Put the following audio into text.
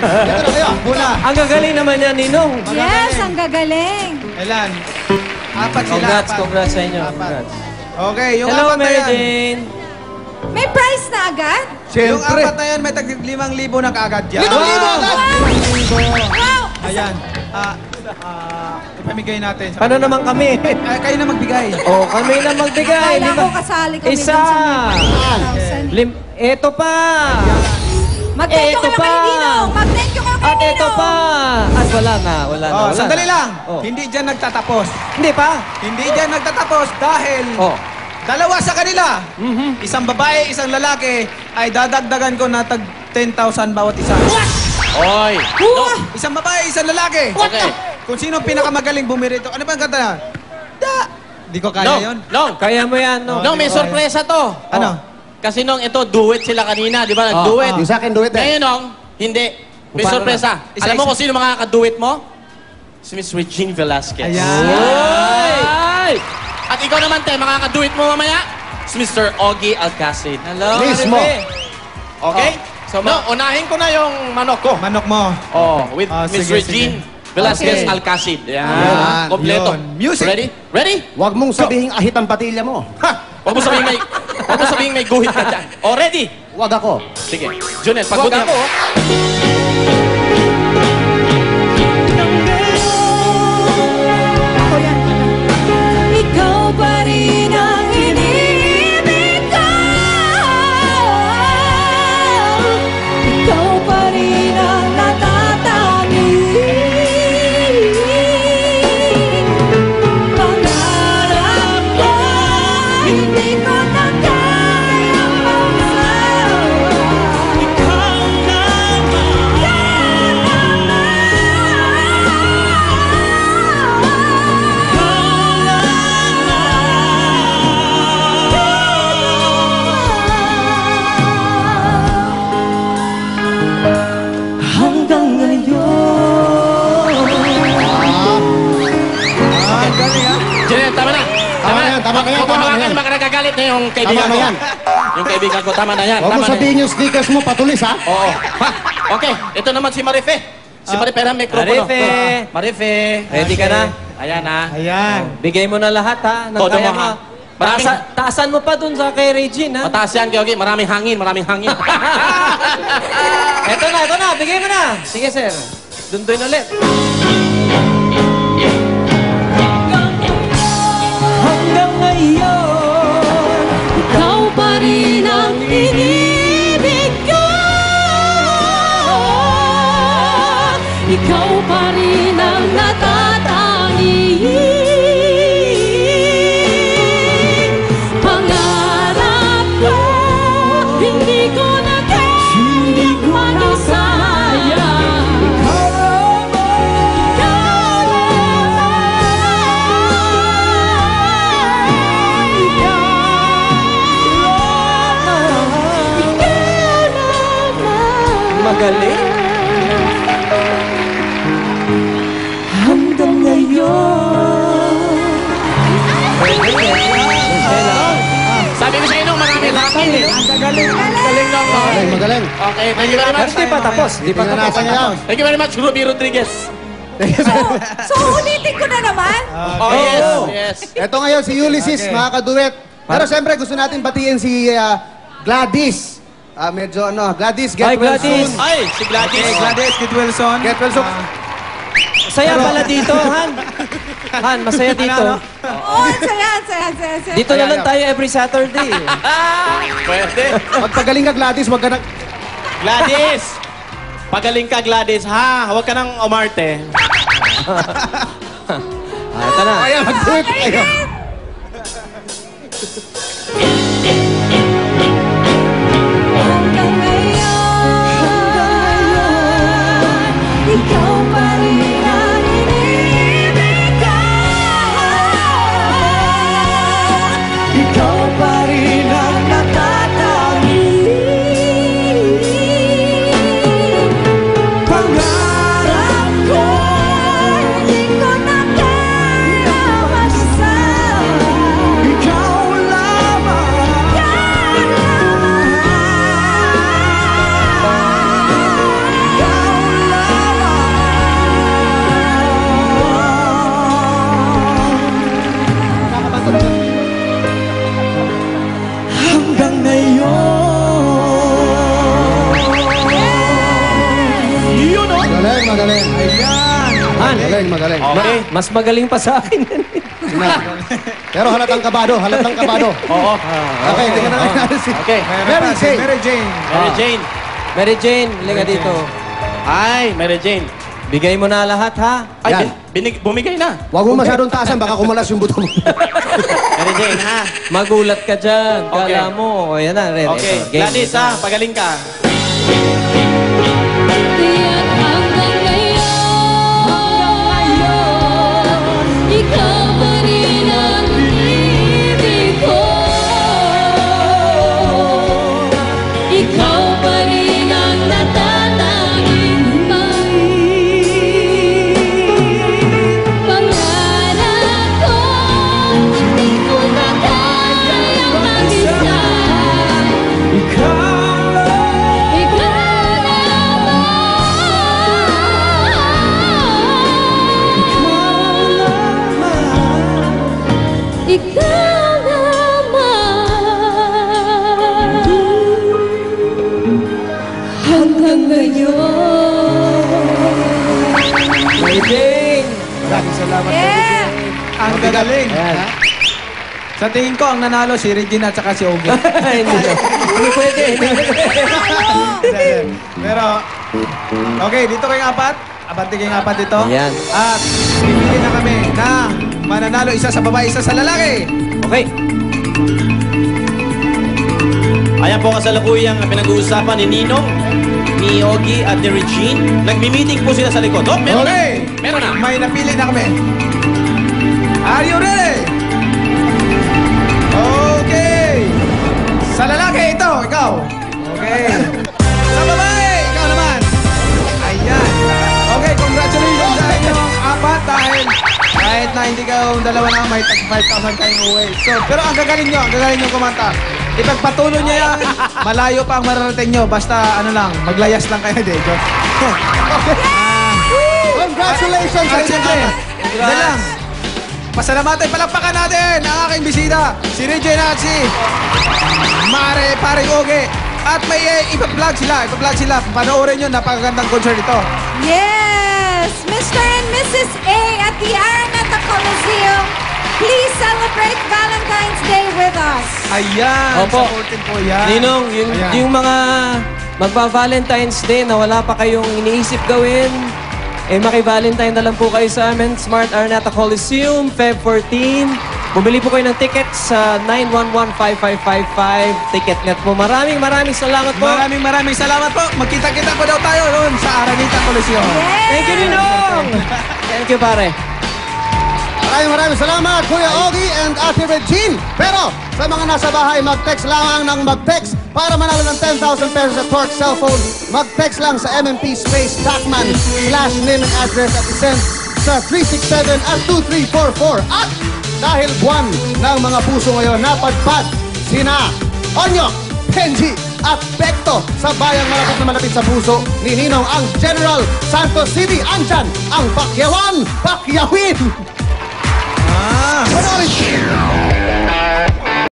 Dito na kayo. Muna. Ang gagaling naman yan, Ninong. Yes, ang gagaling. Ilan? Apat sila. Congrats, apat. congrats sa inyo. Apat. Congrats. Okay, yung Hello, apat na Mary yan. Jane. May prize na agad? Yung apat na yan, may tag 5,000 na kaagad yan. 5,000 agad! 5,000. Wow! Ayan. Ipamigay natin. Sa Paano naman kami? Kayo na magbigay. Oh, kami na magbigay. Kala ko kasali kami Isa. dun sa 1,000. Eto pa. Mag-thank you Eto kayo pa. kay Ninong. Mag-thank you kayo kay At eto Ninong. pa. At wala na. Wala na. Oh, Wala sandali na. lang. Oh. Hindi dyan nagtatapos. Hindi pa. Hindi dyan nagtatapos dahil Oh. dalawa sa kanila. Isang babae, isang lalaki ay dadagdagan ko na tag 10,000 bawat isa. Oy! Isang babae, isang lalaki. Okay. Kung sino ang pinakamagaling bumirito. Ano ba ang kanta na? Da! Di ko kaya Nong, yun. Nong, Kaya mo yan, no? Nong, may sorpresa to. Ano? Kasi Nong, ito, duet sila kanina, di ba? Nag-duet. Yung sa akin, do it eh. Ngayon, Nong, hindi. May Paano sorpresa. na? Alam mo Isa-isa. kung sino makakaduet mo? Si Miss Regine Velasquez. Ayan. Ay! At ikaw naman, te, makakaduet mo mamaya? Si Mr. Ogie Alcacid. Hello, Mismo. Maribe. Okay? So, No, unahin ko na yung manok ko. Manok mo. Oh, with Miss sige, Regine sige. Velasquez Okay. Alcacid. Yan. Yan. Kompleto. Yun. Music. Ready? Ready? Huwag mong sabihing ahit ang patilya mo. Ha! Huwag mo sabihing may guhit ka dyan. Oh, ready? Huwag ako. Sige. Junel, pagbuti Huwag ako. Ako yan. Ikaw pa rin ang iniibig ko. Ikaw pa rin ang natatanging. Pangarap ko, hindi ko na kaya magsawa. Ikaw hanggang ngayon. Galing ha? Junel, tama na. Tama na yan, tama na yan, Huwag mo tama na hawakan yan. yung makakagalit na yung kaibigan Tama na ko. yan. Yung kaibigan ko, tama na yan. Huwag mo Tama na sabihin yung sneakers mo patulis, ha? yan. Oo. Ha? Okay, ito naman si Marife. Si Marife ang mikropono. Marife. Marife. Ready ka na? Ayan na. Ayan. Bigay mo na lahat, ha? Nang Todo kaya mo, ha? mo. Taasan mo pa dun sa kay Regine, ha? Mataas yan, Georgie. Maraming hangin, maraming hangin. Ito na. Bigay mo na. Sige, sir. Dunduin ulit. Hanggang ngayon, Ikaw pa rin ang inibig ko. Ikaw pa rin ang natatanging. Pangarap ko, hindi ko na kayang magsayang. Ikaw magaling. hanggang ngayon. Sabi ko sa inyo, maraming hangin eh. Galing. Galing lang, no? Magaling, magaling. Okay, thank you very much. Di pa tapos. Di pa Tingnan tapos. natin yan. Thank you very much, Ruby Rodriguez. So, ulitin ko na naman. Oh, yes, yes. Ito ngayon, si Ulysses, Okay. makakaduet. Pero siyempre, gusto natin batiin si Gladys. Medyo Gladys, get Hi, well Gladys. soon. Ay, si Gladys. Okay, Gladys, Kit Wilson. Get well soon. Masaya pala dito, Han. Han, masaya dito. Oh, saya. Dito na lang tayo every Saturday. Pwede. Magpagaling ka, Gladys, wag ka na... Gladys! Pagaling ka, Gladys, ha? Huwag ka nang umarte. Ito na. Ayan, mag-duet kayo. Hanggang ngayon, ikaw pa rin ang inibig ko. Ikaw pa rin ang natatanging. Pangarap ko, hindi ko na kaya masasabi. Ikaw lamang. Ikaw lamang. Magaling, magaling. Ayan. Han, Magaling, magaling. Okay. mas magaling pa sa akin yan. Pero halatang kabado, halatang kabado. Oo. Okay, tingnan na natin si Okay. Mary Jane. Mary Jane. Mary Jane. Mary Jane, liga dito. Ay, Mary Jane. Bigay mo na lahat, ha? Ay, Yan. bumigay na. Huwag mo masyadong taasan, baka kumalas yung buto mo. Mary Jane, ha? Magulat ka dyan. Okay. Kala mo, o yan na, Red. Okay. Ito, game. Gladys, ha? Pagaling ka. Tiyak hanggang ngayon, ikaw pa rin ang ibig ko. Ikaw pa rin ang natatanging pangarap ko. Di ko na kayang mag-isa. Ikaw naman. Ikaw naman. Hanggang ngayon. Mary Jane! Maraming salamat. Yeah! Ang gagaling. Ayan. Sa tingin ko, ang nanalo si Regina at saka si Ogie. Hindi na. Hindi pwede. Pero, okay, dito kayong apat. Abante kayong apat dito. Ayan. At pipili na kami ng mananalo, isa sa babae, isa sa lalaki. Okay. Ayan po kasalukuyang pinag-uusapan ni Ninong, ni Ogie at ni Regine. Nagmi-meeting po sila sa likod. Oh, meron Okay. na. Meron na. May napili na kami. Are you ready? Okay. Sa lalaki, ito, ikaw. Okay. Sa babae, ikaw naman. Ayan. Okay, congratulations sa inyong apat dahil kahit na hindi kayo dalawa na may tag 5,000 kayong uwi. So, pero ang gagaling nyo kumanta. Ipagpatuloy nyo yan. Malayo pa ang mararating nyo. Basta, ano lang, maglayas lang kayo dito. Congratulations sa At inyong siyempre, apat. yan lang. Pasalamatan, palakpakan natin ang aking bisita, si Regina at si Mare Paring Ogie. At may ipa-vlog sila. Panoorin nyo, napakagandang concert ito. Yes! Mr. and Mrs. A at the Araneta Coliseum, please celebrate Valentine's Day with us. Ayan, Opo. supportin po yan. Ninong, Ayan. yung mga magpa-Valentine's Day na wala pa kayong iniisip gawin, eh maki-Valentine na lang po kayo sa amin, Smart Araneta Coliseum, Feb 14. Bumili po kayo ng tickets sa 911-5555 Ticketnet po. Maraming salamat po. Maraming salamat po. Magkita-kita po daw tayo doon sa Araneta Coliseum. Thank you, Ninong! Thank you, pare. Maraming salamat, Kuya Ogie and Ate Regine. Pero sa mga nasa bahay, mag-text lamang ng mag-text para manalo ng 10,000 pesos at Torque cellphone. Mag-text lang sa MMP space Tacman/name and address at isend sa 367 at 2344. At dahil buwan ng mga puso ngayon, napadpad sina Onyok, Benji at Pekto sa bayang malapit na malapit sa puso ni Ninong ang General Santos City. Andyan ang Pakyawan, Pakyawin. Ah. Panoorin!